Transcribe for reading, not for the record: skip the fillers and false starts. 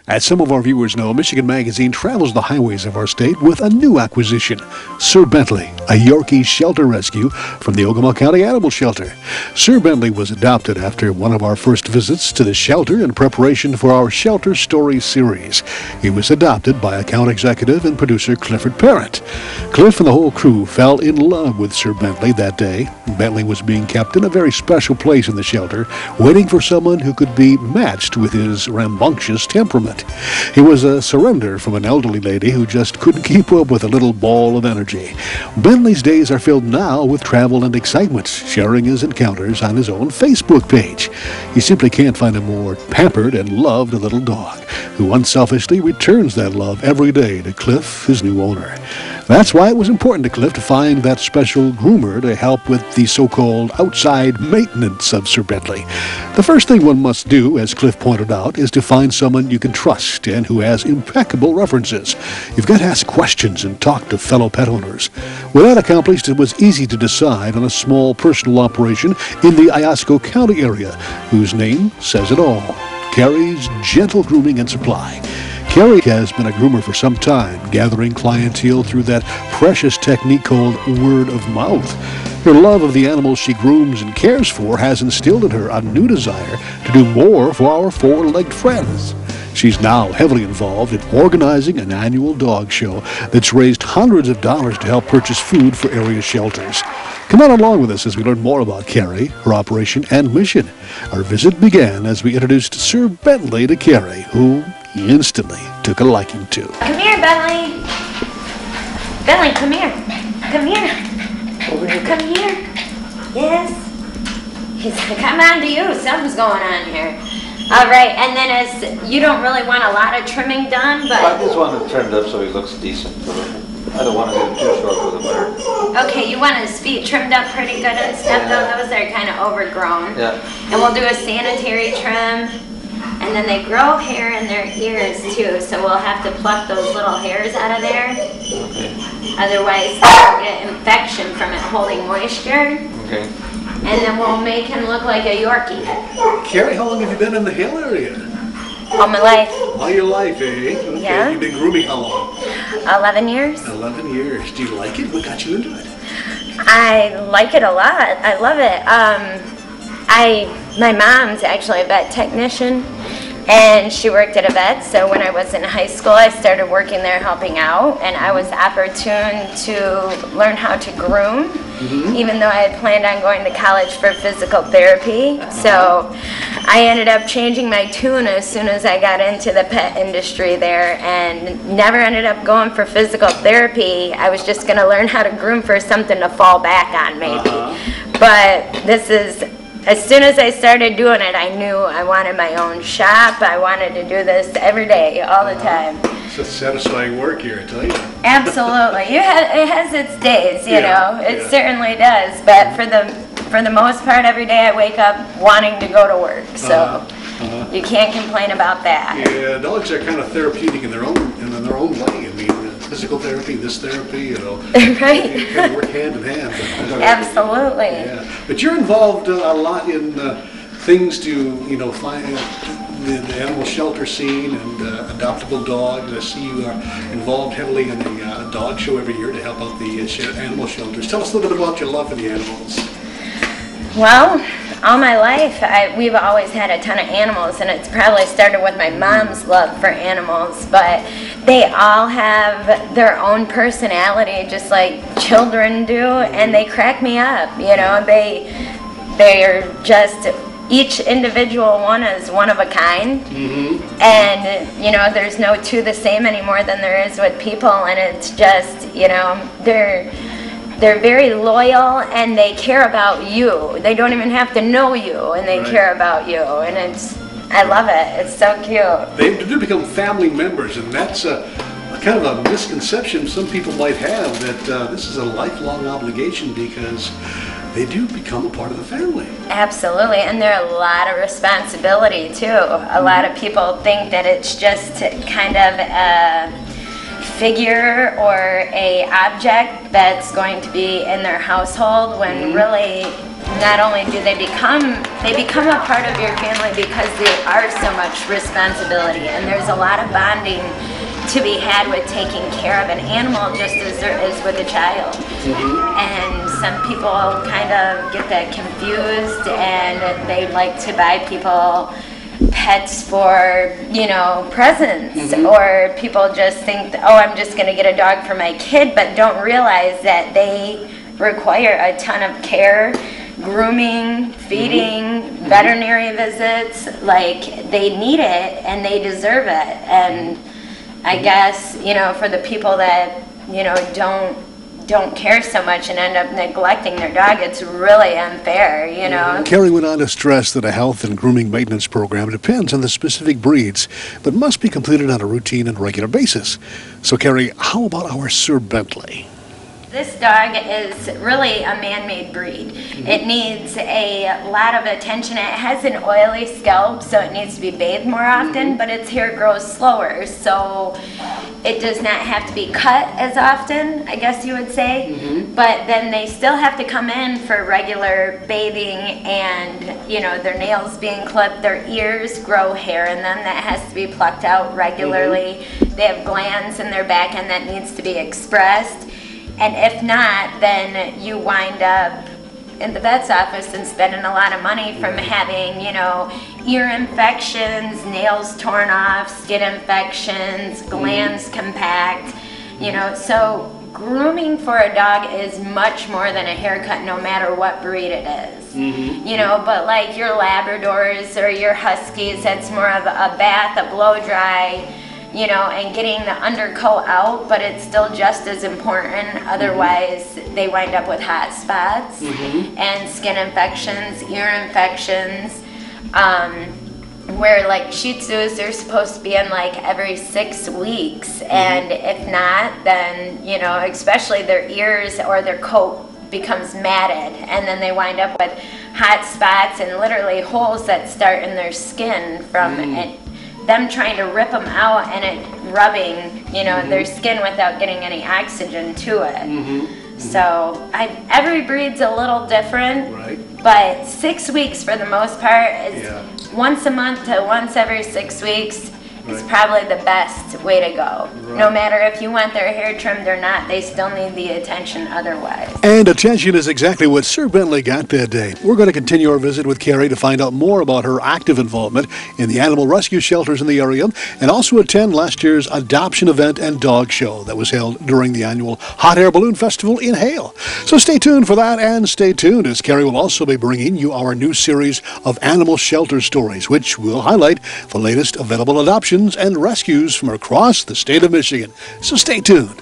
As some of our viewers know, Michigan Magazine travels the highways of our state with a new acquisition, Sir Bentley, a Yorkie shelter rescue from the Ogama County Animal Shelter. Sir Bentley was adopted after one of our first visits to the shelter in preparation for our Shelter Stories series. He was adopted by account executive and producer Clifford Parent. Cliff and the whole crew fell in love with Sir Bentley that day. Bentley was being kept in a very special place in the shelter, waiting for someone who could be matched with his rambunctious temperament. He was a surrender from an elderly lady who just couldn't keep up with a little ball of energy. Bentley's days are filled now with travel and excitement, sharing his encounters on his own Facebook page. You simply can't find a more pampered and loved little dog, who unselfishly returns that love every day to Cliff, his new owner. That's why it was important to Cliff to find that special groomer to help with the so-called outside maintenance of Sir Bentley. The first thing one must do, as Cliff pointed out, is to find someone you can trust and who has impeccable references. You've got to ask questions and talk to fellow pet owners. With that accomplished, it was easy to decide on a small personal operation in the Iosco County area, whose name says it all: Carey's Gentle Grooming and Supply. Carrie has been a groomer for some time, gathering clientele through that precious technique called word of mouth. Her love of the animals she grooms and cares for has instilled in her a new desire to do more for our four-legged friends. She's now heavily involved in organizing an annual dog show that's raised hundreds of dollars to help purchase food for area shelters. Come on along with us as we learn more about Carrie, her operation, and mission. Our visit began as we introduced Sir Bentley to Carrie, who he instantly took a liking to. Come here, Bentley. Bentley, come here. Come here. Over here. Come here. Yes. He's come on to you. Something's going on here. All right, and then as you don't really want a lot of trimming done, but I just want it trimmed up so he looks decent. I don't want to get him too short for the winter. okay, you want his feet trimmed up pretty good and stuff, though. Those are kind of overgrown. Yeah. And we'll do a sanitary trim. And then they grow hair in their ears too, so we'll have to pluck those little hairs out of there. Okay. Otherwise, they'll get infection from it holding moisture. Okay. And then we'll make him look like a Yorkie. Carrie, how long have you been in the Hale area? All my life. All your life, eh? Okay. Yeah. You've been grooming how long? 11 years. 11 years. Do you like it? What got you into it? I like it a lot. I love it. My mom's actually a vet technician, and she worked at a vet, so when I was in high school I started working there helping out, and I was opportune to learn how to groom, even though I had planned on going to college for physical therapy. So I ended up changing my tune as soon as I got into the pet industry there, and never ended up going for physical therapy. I was just going to learn how to groom for something to fall back on maybe. But this is, as soon as I started doing it, I knew I wanted my own shop. I wanted to do this every day, all the time. It's satisfying work here, I tell you. Absolutely. It has its days, you know. It certainly does. But for the most part, every day I wake up wanting to go to work. So you can't complain about that. Yeah, dogs are kind of therapeutic in their own way. I mean, physical therapy, this therapy, you know. Right. You kind of work hand in hand. Absolutely. Yeah. But you're involved a lot in things to, you know, find the animal shelter scene and adoptable dogs. I see you are involved heavily in the dog show every year to help out the animal shelters. Tell us a little bit about your love for the animals. Well, all my life, we've always had a ton of animals, and it's probably started with my mom's love for animals, but they all have their own personality, just like children do, and they crack me up, you know. They're just, each individual one is one of a kind, and, you know, there's no two the same anymore than there is with people, and it's just, you know, they're very loyal, and they care about you. They don't even have to know you, and they care about you, and I love it. It's so cute. They do become family members, and that's kind of a misconception some people might have, that this is a lifelong obligation, because they do become a part of the family. Absolutely, and they're a lot of responsibility too. A lot of people think that it's just kind of a figure or a object that's going to be in their household, when really not only do they become a part of your family because they are so much responsibility, and there's a lot of bonding to be had with taking care of an animal just as there is with a child. And some people kind of get that confused, and they like to buy people pets for, you know, presents, or people just think, oh, I'm just going to get a dog for my kid, but don't realize that they require a ton of care, grooming, feeding, veterinary visits. Like, they need it and they deserve it. And I guess, you know, for the people that, you know, don't care so much and end up neglecting their dog, it's really unfair, you know. Carrie went on to stress that a health and grooming maintenance program depends on the specific breeds, but must be completed on a routine and regular basis. So, Carrie, how about our Sir Bentley? This dog is really a man-made breed. It needs a lot of attention. It has an oily scalp, so it needs to be bathed more often, but its hair grows slower, so it does not have to be cut as often, I guess you would say. But then they still have to come in for regular bathing and, you know, their nails being clipped. Their ears grow hair in them that has to be plucked out regularly. They have glands in their back end that needs to be expressed. And if not, then you wind up in the vet's office and spending a lot of money from having, you know, ear infections, nails torn off, skin infections, glands compact, you know. So grooming for a dog is much more than a haircut, no matter what breed it is. You know, but like your Labradors or your Huskies, that's more of a bath, a blow dry, you know, and getting the undercoat out, but it's still just as important. Otherwise, they wind up with hot spots and skin infections, ear infections, where like Shih Tzus, they're supposed to be in like every 6 weeks, and if not, then, you know, especially their ears or their coat becomes matted, and then they wind up with hot spots and literally holes that start in their skin from it, them trying to rip them out and it rubbing, you know, their skin without getting any oxygen to it. So every breed's a little different, but 6 weeks for the most part is once a month to once every 6 weeks is probably the best way to go. No matter if you want their hair trimmed or not, they still need the attention otherwise. And attention is exactly what Sir Bentley got that day. We're going to continue our visit with Carrie to find out more about her active involvement in the animal rescue shelters in the area, and also attend last year's adoption event and dog show that was held during the annual Hot Air Balloon Festival in Hale. So stay tuned for that, and stay tuned as Carrie will also be bringing you our new series of animal shelter stories, which will highlight the latest available adoptions and rescues from across the state of Michigan. So stay tuned.